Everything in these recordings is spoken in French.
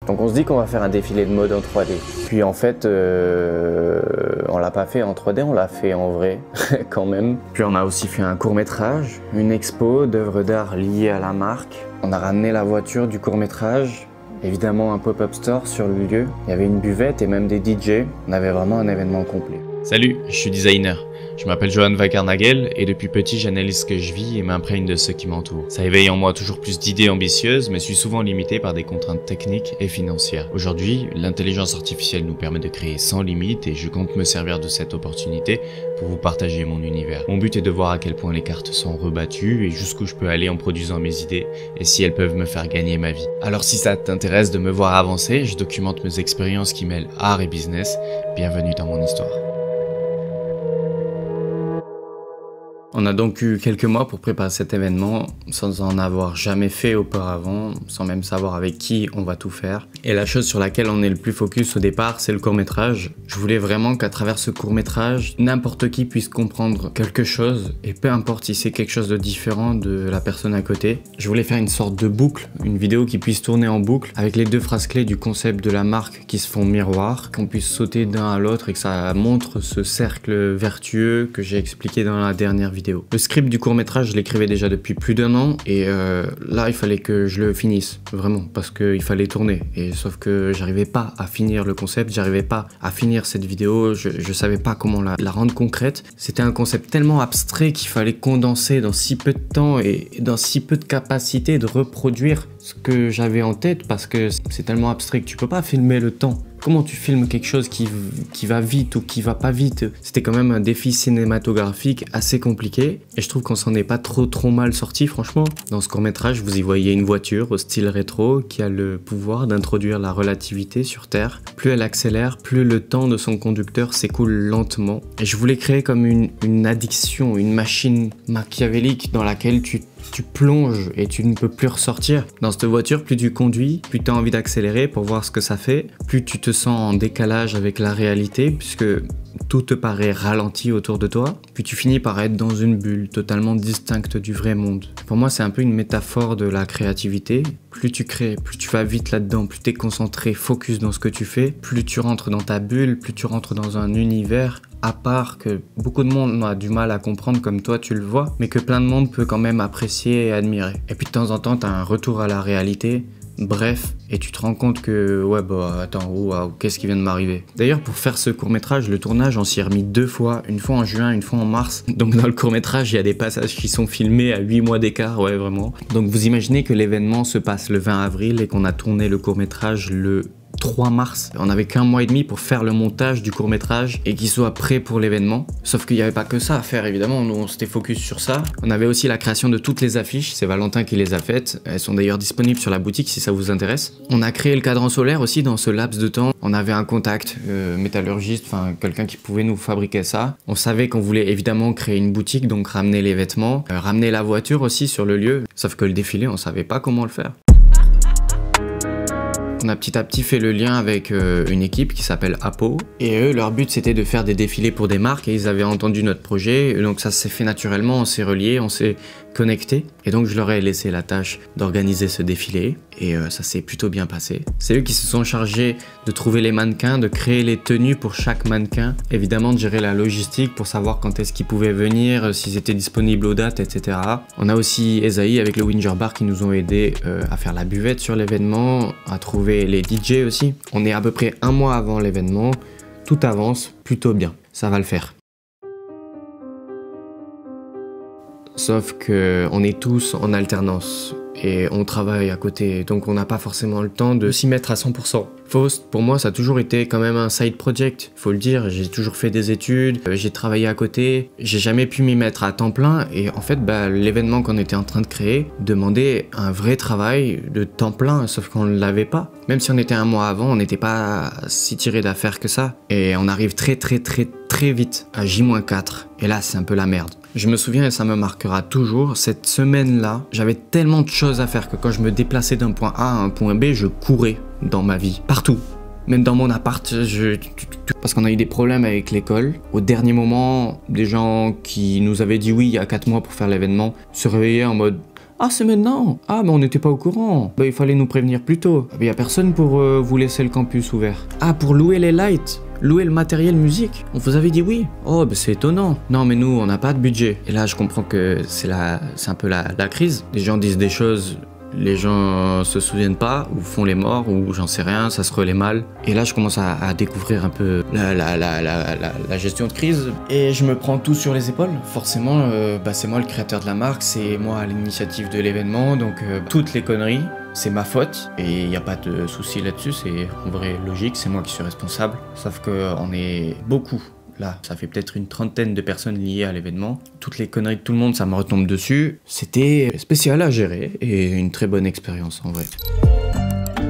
Donc on se dit qu'on va faire un défilé de mode en 3D. Puis en fait, on l'a pas fait en 3D, on l'a fait en vrai quand même. Puis on a aussi fait un court-métrage, une expo d'œuvres d'art liées à la marque. On a ramené la voiture du court-métrage, évidemment un pop-up store sur le lieu. Il y avait une buvette et même des DJ. On avait vraiment un événement complet. Salut, je suis designer. Je m'appelle Johan Wagernagel et depuis petit j'analyse ce que je vis et m'imprègne de ceux qui m'entourent. Ça éveille en moi toujours plus d'idées ambitieuses mais suis souvent limité par des contraintes techniques et financières. Aujourd'hui, l'intelligence artificielle nous permet de créer sans limite et je compte me servir de cette opportunité pour vous partager mon univers. Mon but est de voir à quel point les cartes sont rebattues et jusqu'où je peux aller en produisant mes idées et si elles peuvent me faire gagner ma vie. Alors si ça t'intéresse de me voir avancer, je documente mes expériences qui mêlent art et business. Bienvenue dans mon histoire. On a donc eu quelques mois pour préparer cet événement, sans en avoir jamais fait auparavant, sans même savoir avec qui on va tout faire. Et la chose sur laquelle on est le plus focus au départ, c'est le court-métrage. Je voulais vraiment qu'à travers ce court-métrage, n'importe qui puisse comprendre quelque chose, et peu importe si c'est quelque chose de différent de la personne à côté. Je voulais faire une sorte de boucle, une vidéo qui puisse tourner en boucle, avec les deux phrases clés du concept de la marque qui se font miroir, qu'on puisse sauter d'un à l'autre et que ça montre ce cercle vertueux que j'ai expliqué dans la dernière vidéo. Le script du court-métrage, je l'écrivais déjà depuis plus d'1 an et là, il fallait que je le finisse, vraiment, parce qu'il fallait tourner. Et sauf que j'arrivais pas à finir le concept, j'arrivais pas à finir cette vidéo, je savais pas comment la rendre concrète. C'était un concept tellement abstrait qu'il fallait condenser dans si peu de temps et dans si peu de capacité de reproduire ce que j'avais en tête parce que c'est tellement abstrait que tu peux pas filmer le temps. Comment tu filmes quelque chose qui va vite ou qui va pas vite? C'était quand même un défi cinématographique assez compliqué et je trouve qu'on s'en est pas trop mal sorti franchement. Dans ce court-métrage, vous y voyez une voiture au style rétro qui a le pouvoir d'introduire la relativité sur Terre. Plus elle accélère, plus le temps de son conducteur s'écoule lentement. Et je voulais créer comme une addiction, une machine machiavélique dans laquelle tu plonges et tu ne peux plus ressortir. Dans cette voiture, plus tu conduis, plus tu as envie d'accélérer pour voir ce que ça fait, plus tu te sens en décalage avec la réalité puisque tout te paraît ralenti autour de toi, puis tu finis par être dans une bulle totalement distincte du vrai monde. Pour moi, c'est un peu une métaphore de la créativité. Plus tu crées, plus tu vas vite là-dedans, plus tu es concentré, focus dans ce que tu fais, plus tu rentres dans ta bulle, plus tu rentres dans un univers à part que beaucoup de monde a du mal à comprendre comme toi tu le vois, mais que plein de monde peut quand même apprécier et admirer. Et puis de temps en temps, tu as un retour à la réalité. Bref, et tu te rends compte que ouais bah attends, wow, qu'est-ce qui vient de m'arriver? D'ailleurs pour faire ce court-métrage, le tournage on s'y est remis 2 fois, une fois en juin, une fois en mars. Donc dans le court-métrage, il y a des passages qui sont filmés à 8 mois d'écart, ouais vraiment. Donc vous imaginez que l'événement se passe le 20 avril et qu'on a tourné le court-métrage le 3 mars. On avait qu'1 mois et demi pour faire le montage du court-métrage et qu'il soit prêt pour l'événement. Sauf qu'il n'y avait pas que ça à faire évidemment, nous on s'était focus sur ça. On avait aussi la création de toutes les affiches, c'est Valentin qui les a faites. Elles sont d'ailleurs disponibles sur la boutique si ça vous intéresse. On a créé le cadran solaire aussi dans ce laps de temps. On avait un contact métallurgiste, enfin quelqu'un qui pouvait nous fabriquer ça. On savait qu'on voulait évidemment créer une boutique, donc ramener les vêtements, ramener la voiture aussi sur le lieu. Sauf que le défilé, on savait pas comment le faire. On a petit à petit fait le lien avec une équipe qui s'appelle Apo et eux leur but c'était de faire des défilés pour des marques et ils avaient entendu notre projet et donc ça s'est fait naturellement, on s'est reliés, on s'est connectés et donc je leur ai laissé la tâche d'organiser ce défilé et ça s'est plutôt bien passé. C'est eux qui se sont chargés de trouver les mannequins, de créer les tenues pour chaque mannequin, évidemment de gérer la logistique pour savoir quand est-ce qu'ils pouvaient venir, s'ils étaient disponibles aux dates, etc. On a aussi Esaïe avec le Winger Bar qui nous ont aidés à faire la buvette sur l'événement, à trouver les DJ aussi. On est à peu près 1 mois avant l'événement, tout avance plutôt bien, ça va le faire. Sauf que on est tous en alternance et on travaille à côté, donc on n'a pas forcément le temps de s'y mettre à 100%. Faust, pour moi, ça a toujours été quand même un side project, faut le dire. J'ai toujours fait des études, j'ai travaillé à côté, j'ai jamais pu m'y mettre à temps plein et en fait, l'événement qu'on était en train de créer demandait un vrai travail de temps plein, sauf qu'on ne l'avait pas. Même si on était 1 mois avant, on n'était pas si tiré d'affaire que ça. Et on arrive très vite à J-4 et là, c'est un peu la merde. Je me souviens et ça me marquera toujours, cette semaine-là, j'avais tellement de choses à faire que quand je me déplaçais d'un point A à un point B, je courais dans ma vie, partout. Même dans mon appart, parce qu'on a eu des problèmes avec l'école. Au dernier moment, des gens qui nous avaient dit oui il y a 4 mois pour faire l'événement se réveillaient en mode Ah, c'est maintenant. Ah, mais on n'était pas au courant. Bah, il fallait nous prévenir plus tôt. Il y a personne pour vous laisser le campus ouvert. Ah, pour louer les lights. Louer le matériel musique. On vous avait dit oui. Oh, bah c'est étonnant. Non, mais nous, on n'a pas de budget. Et là, je comprends que c'est un peu la crise. Les gens disent des choses, les gens se souviennent pas, ou font les morts, ou j'en sais rien, ça se relaie mal. Et là, je commence à découvrir un peu la gestion de crise. Et je me prends tout sur les épaules. Forcément, c'est moi le créateur de la marque, c'est moi à l'initiative de l'événement, donc toutes les conneries. C'est ma faute et il n'y a pas de souci là-dessus, c'est en vrai logique, c'est moi qui suis responsable. Sauf qu'on est beaucoup là, ça fait peut-être une 30aine de personnes liées à l'événement. Toutes les conneries de tout le monde, ça me retombe dessus. C'était spécial à gérer et une très bonne expérience en vrai.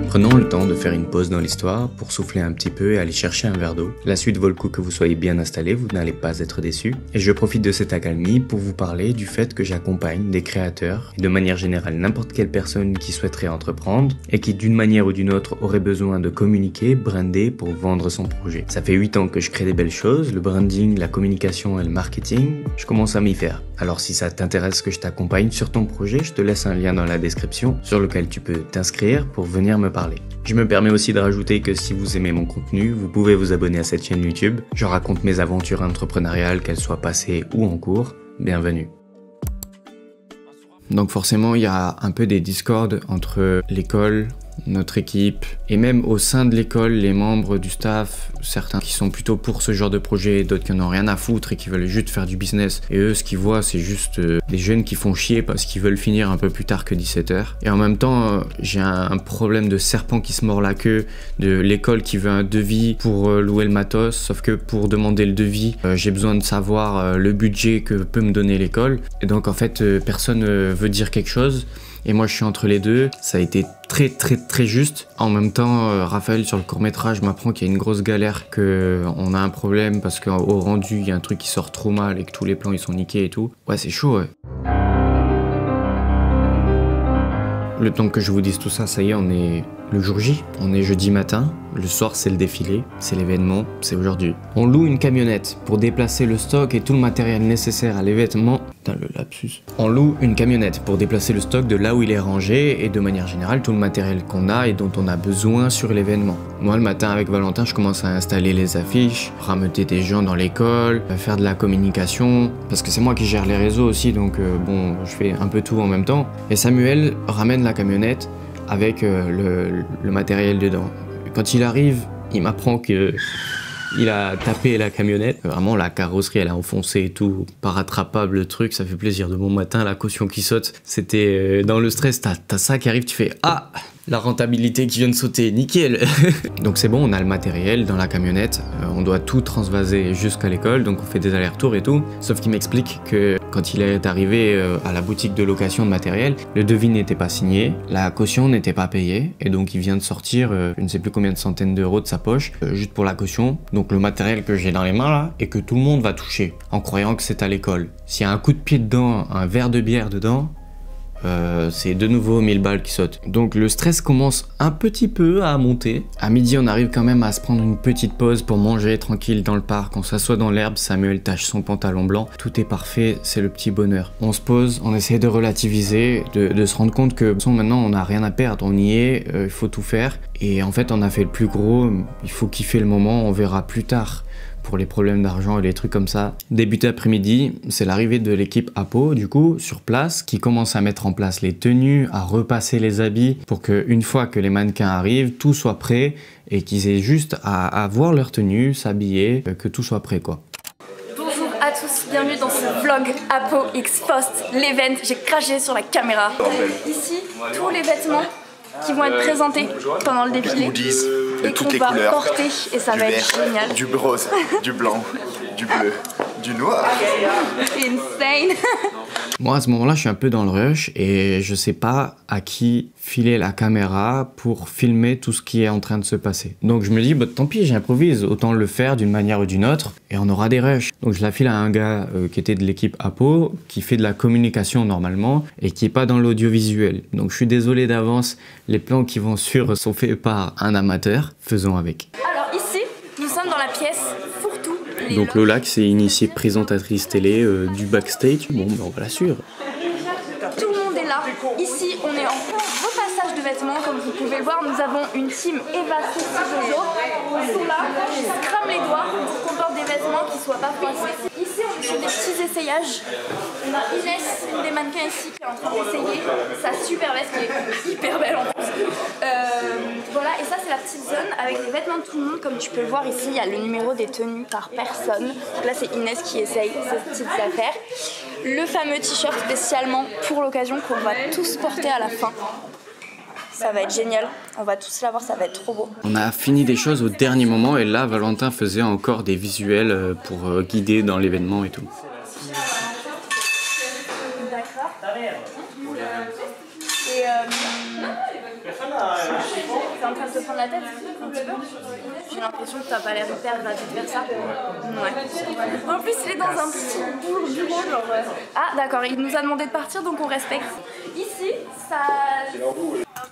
Prenons le temps de faire une pause dans l'histoire pour souffler un petit peu et aller chercher un verre d'eau. La suite vaut le coup que vous soyez bien installés, vous n'allez pas être déçus. Et je profite de cette accalmie pour vous parler du fait que j'accompagne des créateurs et de manière générale n'importe quelle personne qui souhaiterait entreprendre et qui d'une manière ou d'une autre aurait besoin de communiquer, brander pour vendre son projet. Ça fait 8 ans que je crée des belles choses, le branding, la communication et le marketing, je commence à m'y faire. Alors si ça t'intéresse que je t'accompagne sur ton projet, je te laisse un lien dans la description sur lequel tu peux t'inscrire pour venir me parler. Je me permets aussi de rajouter que si vous aimez mon contenu, vous pouvez vous abonner à cette chaîne YouTube. Je raconte mes aventures entrepreneuriales, qu'elles soient passées ou en cours. Bienvenue. Donc forcément, il y a un peu des discordes entre l'école, notre équipe, et même au sein de l'école, les membres du staff, certains qui sont plutôt pour ce genre de projet, d'autres qui n'en ont rien à foutre et qui veulent juste faire du business. Et eux, ce qu'ils voient, c'est juste des jeunes qui font chier parce qu'ils veulent finir un peu plus tard que 17h. Et en même temps, j'ai un problème de serpent qui se mord la queue, de l'école qui veut un devis pour louer le matos, sauf que pour demander le devis, j'ai besoin de savoir le budget que peut me donner l'école. Et donc en fait, personne veut dire quelque chose. Et moi je suis entre les deux, ça a été très juste. En même temps, Raphaël sur le court-métrage m'apprend qu'il y a une grosse galère, qu'on a un problème parce qu'au rendu il y a un truc qui sort trop mal et que tous les plans ils sont niqués et tout. Ouais, c'est chaud, ouais. Le temps que je vous dise tout ça, ça y est, on est le jour J, on est jeudi matin, le soir c'est le défilé, c'est l'événement, c'est aujourd'hui. On loue une camionnette pour déplacer le stock et tout le matériel nécessaire à l'événement. Putain, le lapsus. On loue une camionnette pour déplacer le stock de là où il est rangé et de manière générale tout le matériel qu'on a et dont on a besoin sur l'événement. Moi le matin avec Valentin, je commence à installer les affiches, rameuter des gens dans l'école, faire de la communication, parce que c'est moi qui gère les réseaux aussi, donc bon, je fais un peu tout en même temps. Et Samuel ramène la camionnette avec le matériel dedans. Quand il arrive, il m'apprend que il a tapé la camionnette. Vraiment, la carrosserie, elle a enfoncé et tout. Pas rattrapable le truc, ça fait plaisir. De bon matin, la caution qui saute. C'était dans le stress, t'as ça qui arrive, tu fais « Ah !» La rentabilité qui vient de sauter, nickel. Donc c'est bon, on a le matériel dans la camionnette, on doit tout transvaser jusqu'à l'école, donc on fait des allers-retours et tout. Sauf qu'il m'explique que quand il est arrivé à la boutique de location de matériel, le devis n'était pas signé, la caution n'était pas payée, et donc il vient de sortir je ne sais plus combien de centaines d'euros de sa poche, juste pour la caution. Donc le matériel que j'ai dans les mains là, et que tout le monde va toucher, en croyant que c'est à l'école. S'il y a un coup de pied dedans, un verre de bière dedans, c'est de nouveau 1000 balles qui sautent. Donc le stress commence un petit peu à monter. À midi, on arrive quand même à se prendre une petite pause pour manger tranquille dans le parc. On s'assoit dans l'herbe, Samuel tâche son pantalon blanc. Tout est parfait, c'est le petit bonheur. On se pose, on essaie de relativiser, de se rendre compte que maintenant on n'a rien à perdre, on y est, il faut tout faire. Et en fait, on a fait le plus gros, il faut kiffer le moment, on verra plus tard. Pour les problèmes d'argent et les trucs comme ça. Début d'après-midi, c'est l'arrivée de l'équipe Apo, du coup, sur place, qui commence à mettre en place les tenues, à repasser les habits, pour qu'une fois que les mannequins arrivent, tout soit prêt, et qu'ils aient juste à voir leur tenue, s'habiller, que tout soit prêt, quoi. Bonjour à tous, bienvenue dans ce vlog Apo X Post, l'event. J'ai craché sur la caméra. Ici, tous les vêtements qui vont être présentés pendant le défilé de et toutes qu'on les va couleurs, porter et ça du va vert, être génial. du rose, du blanc, du bleu, du noir. Insane. Moi à ce moment-là je suis un peu dans le rush et je sais pas à qui filer la caméra pour filmer tout ce qui est en train de se passer. Donc je me dis bah, tant pis, j'improvise, autant le faire d'une manière ou d'une autre et on aura des rushs. Donc je la file à un gars qui était de l'équipe Apo, qui fait de la communication normalement et qui est pas dans l'audiovisuel. Donc je suis désolé d'avance, les plans qui vont suivre sont faits par un amateur, faisons avec. Alors ici, nous sommes dans la pièce fourre-tout. Donc Lola qui s'est initiée présentatrice télé du backstage, bon ben on va la suivre. Tout le monde est là vêtements, comme vous pouvez le voir, nous avons une team Eva Jojo. Ils sont là, ils se crament les doigts pour qu'on porte des vêtements qui ne soient pas froissés. Ici, on est sur des petits essayages. On a Inès, une des mannequins ici, qui est en train d'essayer sa super veste qui est hyper belle en plus. Voilà, et ça c'est la petite zone avec les vêtements de tout le monde. Comme tu peux le voir ici, il y a le numéro des tenues par personne. Donc là c'est Inès qui essaye ces petites affaires. Le fameux t-shirt spécialement pour l'occasion qu'on va tous porter à la fin. Ça va être génial, on va tous l'avoir, ça va être trop beau. On a fini des choses au dernier moment et là Valentin faisait encore des visuels pour guider dans l'événement et tout. D'accord. Et t'es en train de te prendre la tête un petit peu. J'ai l'impression que t'as pas l'air hyper ravi de faire ça. Ouais. En plus, il est dans un petit bureau, genre. Ah, d'accord, il nous a demandé de partir, donc on respecte. Ici, ça.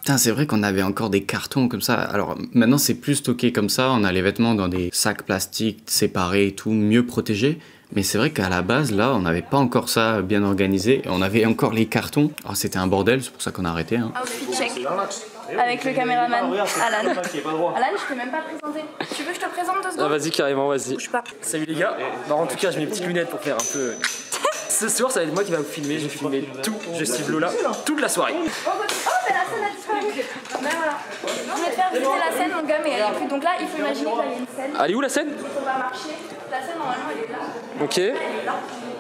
Putain, c'est vrai qu'on avait encore des cartons comme ça. Alors maintenant, c'est plus stocké comme ça. On a les vêtements dans des sacs plastiques séparés et tout, mieux protégés. Mais c'est vrai qu'à la base, là, on n'avait pas encore ça bien organisé. On avait encore les cartons. Alors c'était un bordel, c'est pour ça qu'on a arrêté. Hein. Outfit check. Avec le caméraman Alan. Alan, je t'ai même pas présenté. Tu veux que je te présente 2 secondes? Ah, vas-y, carrément, vas-y. Bouge pas. Salut les gars. Bon, en tout cas, j'ai mes petites lunettes pour faire un peu. Ce soir, ça va être moi qui va vous filmer. Je vais filmer tout. Je suis Lola toute la soirée. Oh, mais la scène a disparu. Ben voilà. Je vais te faire visiter la scène, mon gars, mais elle est plus. Donc là, il faut imaginer qu'il y a une scène. Elle est où la scène? On va marcher. La scène, normalement, elle est là. Ok. Elle est là.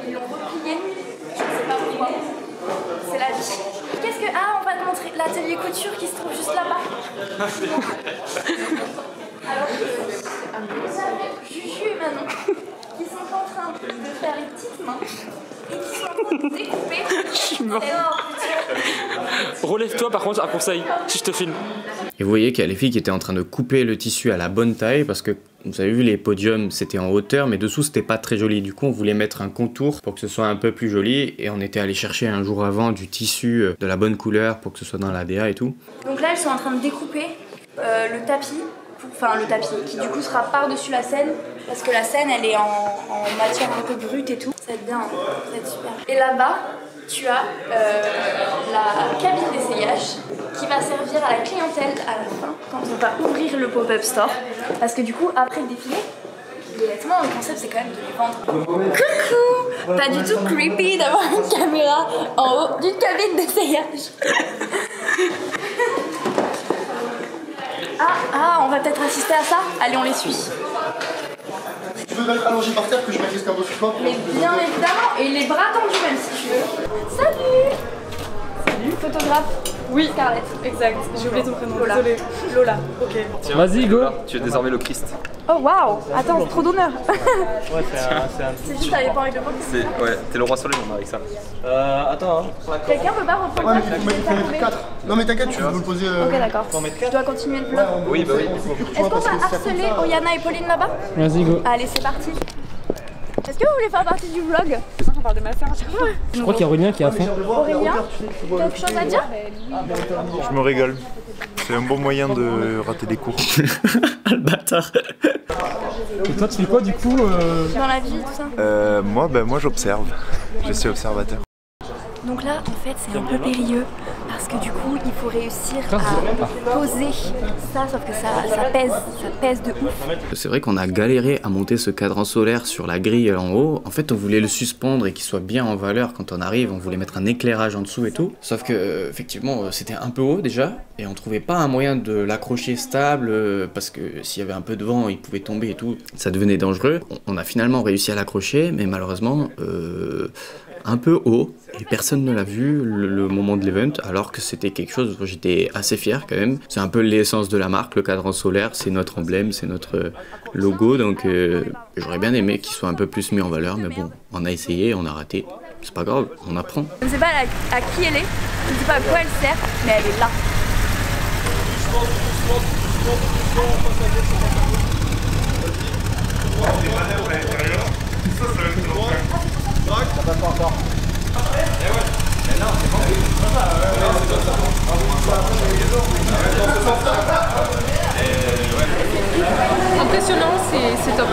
Ils l'ont repliée. Je ne sais pas pourquoi. C'est la vie. Qu'est-ce que. Ah, on va te montrer l'atelier couture qui se trouve juste là-bas. Alors, Juju et Manon, qui sont en train de faire les petites mains et qui sont en train de découper. Je suis mort. Relève-toi, par contre, un conseil, si je te filme. Et vous voyez qu'il y a les filles qui étaient en train de couper le tissu à la bonne taille parce que vous avez vu les podiums c'était en hauteur mais dessous c'était pas très joli. Du coup on voulait mettre un contour pour que ce soit un peu plus joli et on était allé chercher un jour avant du tissu de la bonne couleur pour que ce soit dans l'ADA et tout. Donc là elles sont en train de découper le tapis, enfin le tapis qui du coup sera par-dessus la scène parce que la scène elle est en matière un peu brute et tout. Ça va être bien, hein. Ça va être super. Et là-bas tu as la cabine d'essayage qui va servir à la clientèle à la fin quand on va ouvrir le pop-up store parce que du coup après le défilé les vêtements le concept c'est quand même de les vendre. Coucou. Pas du tout creepy d'avoir une caméra en haut d'une cabine d'essayage. On va peut-être assister à ça. Allez, on les suit. Tu veux mettre allongé par terre que je mette l'escargot sur toi? Mais bien évidemment, et les bras tendus même si tu veux. Salut. Salut. Photographe. Oui, Scarlett. Exact, j'ai oublié ton prénom. Lola. Désolée. Lola, ok. Vas-y, go. Tu es désormais le Christ. Oh waouh. Attends, c'est trop d'honneur. Ouais, c'est juste, t'avais pas envie de le voir. Ouais, t'es le roi soleil, on avec ça. Attends, hein. Quelqu'un peut pas reprendre Ouais, mais il faut mettre 4. Non, mais t'inquiète, tu veux me le poser. Ok, d'accord. Je dois continuer le vlog. Oui, bah oui. Est-ce qu'on va harceler Oyana et Pauline là-bas? Vas-y, go. Allez, c'est parti. Est-ce que vous voulez faire partie du vlog? On parle de ma soeur à chaque fois. Je crois qu'il y a Aurélien qui a faim. Aurélien, quelque chose à dire? Je me régale. C'est un bon moyen de rater des cours. Le bâtard. Et toi, tu fais quoi du coup Dans la vie, tout ça? Moi j'observe. Je suis observateur. Donc là, en fait, c'est un peu périlleux parce que du coup, il faut réussir à poser ça, sauf que ça pèse de ouf. C'est vrai qu'on a galéré à monter ce cadran solaire sur la grille en haut. En fait, on voulait le suspendre et qu'il soit bien en valeur quand on arrive. On voulait mettre un éclairage en dessous et tout. Sauf que, effectivement, c'était un peu haut déjà et on trouvait pas un moyen de l'accrocher stable parce que s'il y avait un peu de vent, il pouvait tomber et tout. Ça devenait dangereux. On a finalement réussi à l'accrocher, mais malheureusement, un peu haut et personne ne l'a vu le moment de l'event alors que c'était quelque chose dont j'étais assez fier quand même. C'est un peu l'essence de la marque, le cadran solaire, c'est notre emblème, c'est notre logo donc j'aurais bien aimé qu'il soit un peu plus mis en valeur mais bon, on a essayé, on a raté, c'est pas grave, on apprend. Je ne sais pas à qui elle est, je ne sais pas à quoi elle sert, mais elle est là. Impressionnant, c'est top.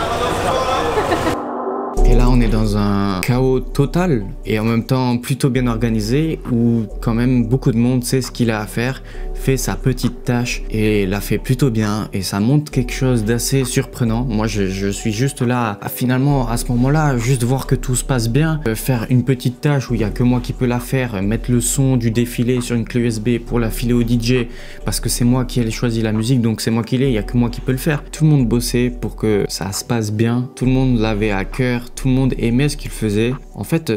Et là on est dans un chaos total et en même temps plutôt bien organisé où quand même beaucoup de monde sait ce qu'il a à faire, fait sa petite tâche et l'a fait plutôt bien et ça montre quelque chose d'assez surprenant. Moi je suis juste là à finalement à ce moment-là juste voir que tout se passe bien, faire une petite tâche où il y a que moi qui peux la faire, mettre le son du défilé sur une clé USB pour la filer au DJ parce que c'est moi qui ai choisi la musique, donc c'est moi qui l'ai, il y a que moi qui peux le faire. Tout le monde bossait pour que ça se passe bien, tout le monde l'avait à cœur, tout le monde aimait ce qu'il faisait. En fait,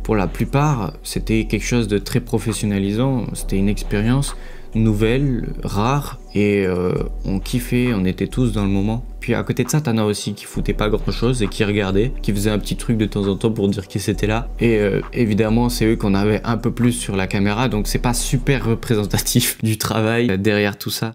pour la plupart, c'était quelque chose de très professionnalisant, c'était une expérience nouvelle, rare, et on kiffait, on était tous dans le moment. Puis à côté de ça, t'en as aussi qui foutaient pas grand chose et qui regardaient, qui faisaient un petit truc de temps en temps pour dire qu'ils étaient là. Et évidemment, c'est eux qu'on avait un peu plus sur la caméra, donc c'est pas super représentatif du travail derrière tout ça.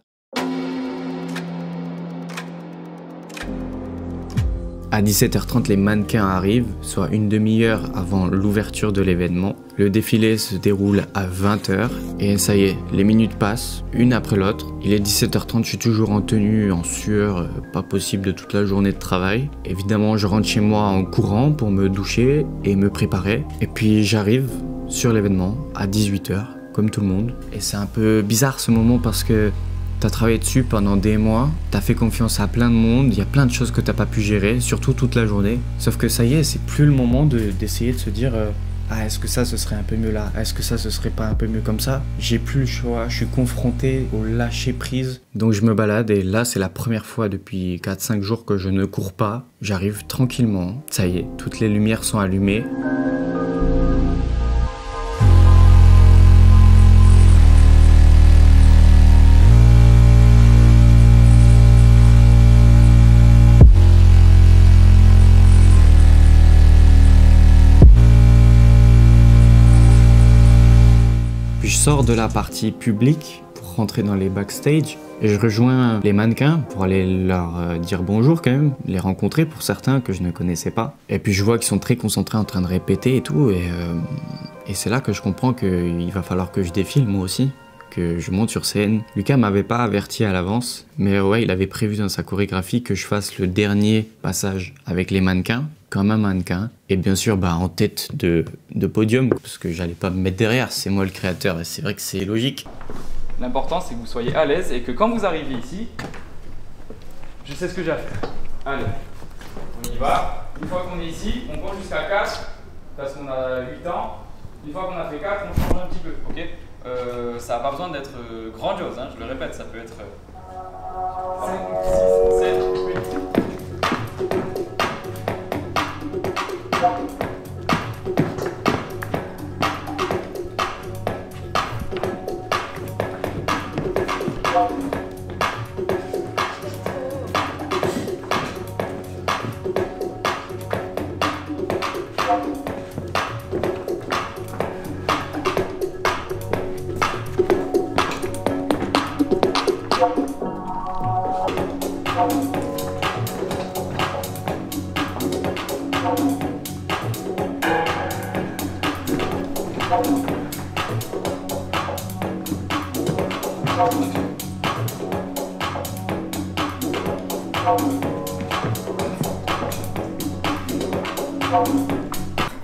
À 17h30, les mannequins arrivent, soit une demi-heure avant l'ouverture de l'événement. Le défilé se déroule à 20h et ça y est, les minutes passent, une après l'autre. Il est 17h30, je suis toujours en tenue, en sueur, pas possible de toute la journée de travail. Évidemment, je rentre chez moi en courant pour me doucher et me préparer. Et puis j'arrive sur l'événement à 18h, comme tout le monde. Et c'est un peu bizarre ce moment parce que t'as travaillé dessus pendant des mois, t'as fait confiance à plein de monde, il y a plein de choses que t'as pas pu gérer, surtout toute la journée. Sauf que ça y est, c'est plus le moment d'essayer de se dire ah, est-ce que ça ce serait un peu mieux là? Est-ce que ça ce serait pas un peu mieux comme ça? J'ai plus le choix, je suis confronté au lâcher prise. Donc je me balade et là c'est la première fois depuis 4-5 jours que je ne cours pas. J'arrive tranquillement, ça y est, toutes les lumières sont allumées. Je sors de la partie publique pour rentrer dans les backstage et je rejoins les mannequins pour aller leur dire bonjour quand même, les rencontrer pour certains que je ne connaissais pas. Et puis je vois qu'ils sont très concentrés en train de répéter et tout et c'est là que je comprends qu'il va falloir que je défile moi aussi, que je monte sur scène. Lucas m'avait pas averti à l'avance, mais ouais, il avait prévu dans sa chorégraphie que je fasse le dernier passage avec les mannequins, comme un mannequin. Et bien sûr, en tête de podium, parce que j'allais pas me mettre derrière, c'est moi le créateur, et c'est vrai que c'est logique. L'important, c'est que vous soyez à l'aise et que quand vous arrivez ici, je sais ce que j'ai à faire. Allez, on y va. Une fois qu'on est ici, on compte jusqu'à 4, parce qu'on a 8 ans. Une fois qu'on a fait 4, on change un petit peu, ok? Ça n'a pas besoin d'être grandiose, hein, je le répète, ça peut être 5, 6, 7, 8.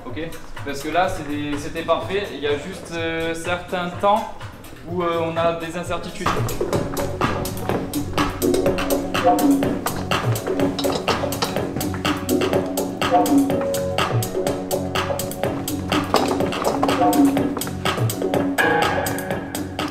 Ok, parce que là c'était parfait, il y a juste certains temps où on a des incertitudes.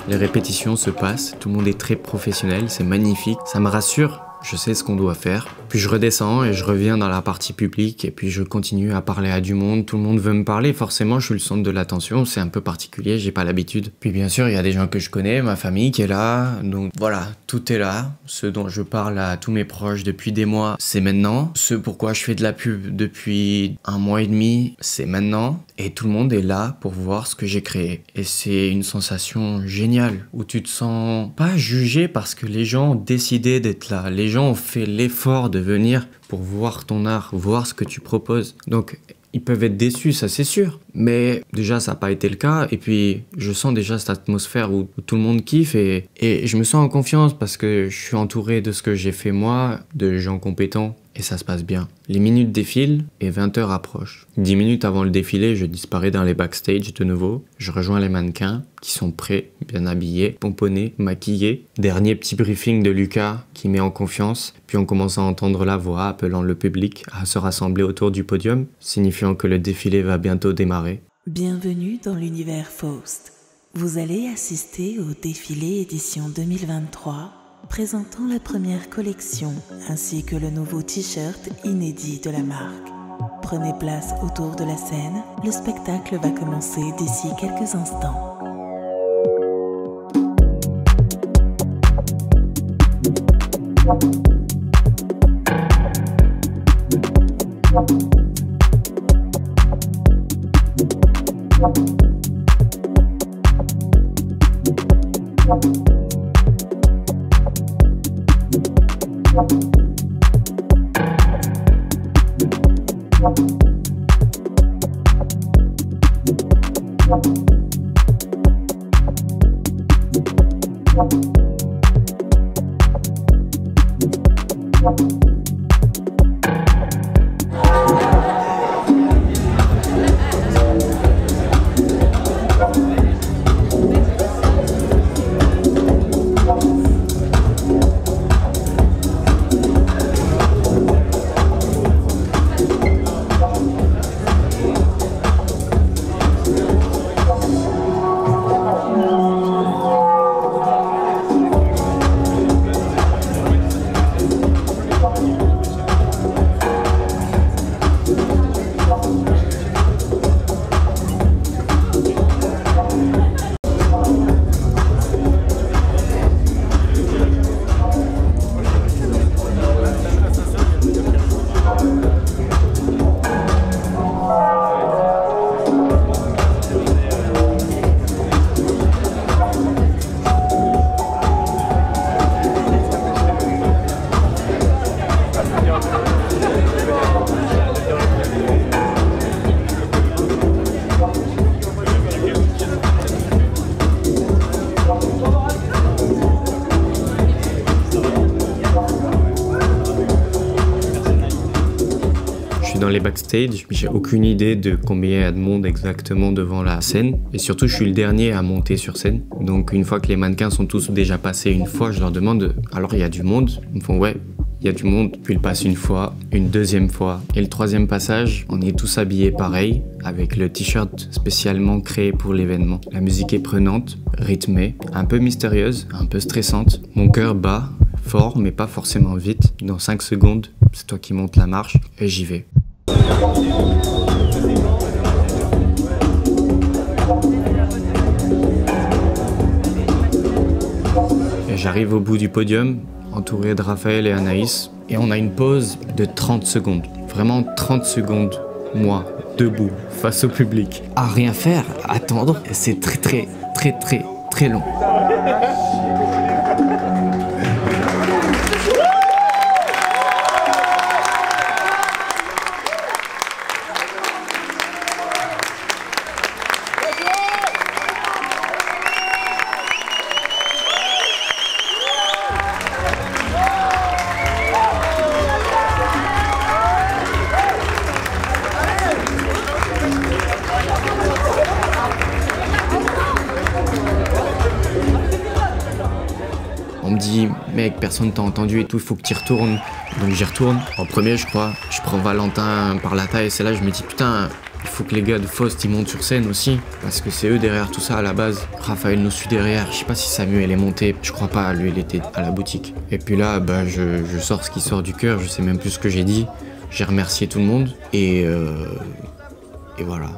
Les répétitions se passent, tout le monde est très professionnel, c'est magnifique, ça me rassure, je sais ce qu'on doit faire. Puis je redescends et je reviens dans la partie publique et puis je continue à parler à du monde, tout le monde veut me parler, forcément je suis le centre de l'attention, c'est un peu particulier, j'ai pas l'habitude. Puis bien sûr il y a des gens que je connais, ma famille qui est là, donc voilà, tout est là. Ce dont je parle à tous mes proches depuis des mois, c'est maintenant. Ce pourquoi je fais de la pub depuis 1 mois et demi, c'est maintenant. Et tout le monde est là pour voir ce que j'ai créé. Et c'est une sensation géniale, où tu te sens pas jugé parce que les gens ont décidé d'être là. Les gens ont fait l'effort de venir pour voir ton art, voir ce que tu proposes. Donc, ils peuvent être déçus, ça c'est sûr. Mais déjà, ça n'a pas été le cas. Et puis, je sens déjà cette atmosphère où tout le monde kiffe. Et je me sens en confiance parce que je suis entouré de ce que j'ai fait moi, de gens compétents et ça se passe bien. Les minutes défilent et 20h approche. 10 minutes avant le défilé, je disparais dans les backstage de nouveau. Je rejoins les mannequins qui sont prêts, bien habillés, pomponnés, maquillés. Dernier petit briefing de Lucas qui met en confiance. Puis on commence à entendre la voix appelant le public à se rassembler autour du podium, signifiant que le défilé va bientôt démarrer. Bienvenue dans l'univers Faust. Vous allez assister au défilé édition 2023 présentant la première collection ainsi que le nouveau t-shirt inédit de la marque. Prenez place autour de la scène, le spectacle va commencer d'ici quelques instants. Dans les backstage, j'ai aucune idée de combien il y a de monde exactement devant la scène et surtout je suis le dernier à monter sur scène, donc une fois que les mannequins sont tous déjà passés une fois, je leur demande alors il y a du monde? Ils me font ouais, il y a du monde, puis ils passent une fois, une deuxième fois et le troisième passage, on est tous habillés pareil avec le t-shirt spécialement créé pour l'événement. La musique est prenante, rythmée, un peu mystérieuse, un peu stressante, mon cœur bat fort mais pas forcément vite. Dans 5 secondes, c'est toi qui montes la marche et j'y vais. Et j'arrive au bout du podium, entouré de Raphaël et Anaïs, et on a une pause de 30 secondes. Vraiment 30 secondes, moi, debout, face au public. À rien faire, à attendre, c'est très long. On me dit, mec, personne t'a entendu et tout, il faut que tu y retournes. Donc j'y retourne. En premier, je crois, je prends Valentin par la taille et c'est là je me dis, putain, il faut que les gars de Faust ils montent sur scène aussi. Parce que c'est eux derrière tout ça à la base. Raphaël nous suit derrière. Je sais pas si Samuel est monté. Je crois pas, lui il était à la boutique. Et puis là, bah, je sors ce qui sort du cœur. Je sais même plus ce que j'ai dit. J'ai remercié tout le monde. Et voilà.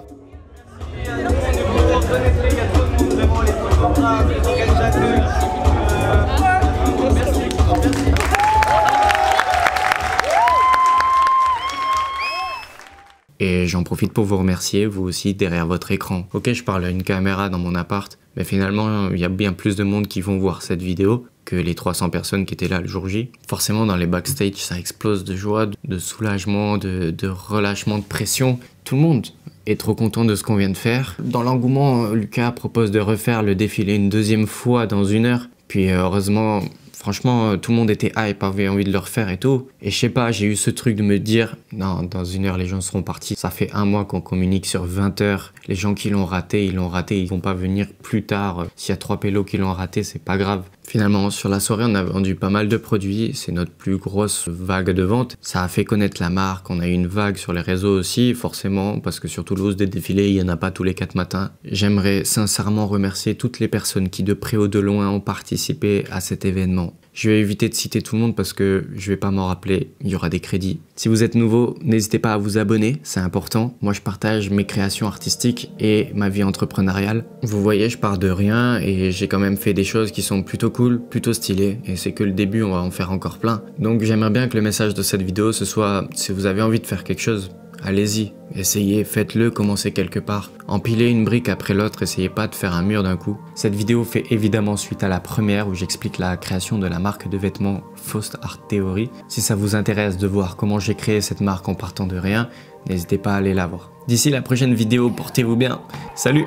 Et j'en profite pour vous remercier, vous aussi, derrière votre écran. Ok, je parle à une caméra dans mon appart, mais finalement, il y a bien plus de monde qui vont voir cette vidéo que les 300 personnes qui étaient là le jour J. Forcément, dans les backstage, ça explose de joie, de soulagement, de relâchement de pression. Tout le monde est trop content de ce qu'on vient de faire. Dans l'engouement, Lucas propose de refaire le défilé une deuxième fois dans 1 heure. Puis heureusement, Franchement, tout le monde était hype, avait envie de le refaire et tout. Et je sais pas, j'ai eu ce truc de me dire, non, dans 1 heure, les gens seront partis. Ça fait 1 mois qu'on communique sur 20 heures. Les gens qui l'ont raté, ils vont pas venir plus tard. S'il y a 3 pélos qui l'ont raté, c'est pas grave. Finalement, sur la soirée, on a vendu pas mal de produits. C'est notre plus grosse vague de vente. Ça a fait connaître la marque. On a eu une vague sur les réseaux aussi, forcément, parce que sur Toulouse, des défilés, il y en a pas tous les 4 matins. J'aimerais sincèrement remercier toutes les personnes qui, de près ou de loin, ont participé à cet événement. Je vais éviter de citer tout le monde parce que je vais pas m'en rappeler, il y aura des crédits. Si vous êtes nouveau, n'hésitez pas à vous abonner, c'est important. Moi, je partage mes créations artistiques et ma vie entrepreneuriale. Vous voyez, je pars de rien et j'ai quand même fait des choses qui sont plutôt cool, plutôt stylées. Et c'est que le début, on va en faire encore plein. Donc j'aimerais bien que le message de cette vidéo, ce soit, si vous avez envie de faire quelque chose, allez-y, essayez, faites-le, commencez quelque part. Empilez une brique après l'autre, essayez pas de faire un mur d'un coup. Cette vidéo fait évidemment suite à la première où j'explique la création de la marque de vêtements Faust Art Theory. Si ça vous intéresse de voir comment j'ai créé cette marque en partant de rien, n'hésitez pas à aller la voir. D'ici la prochaine vidéo, portez-vous bien. Salut!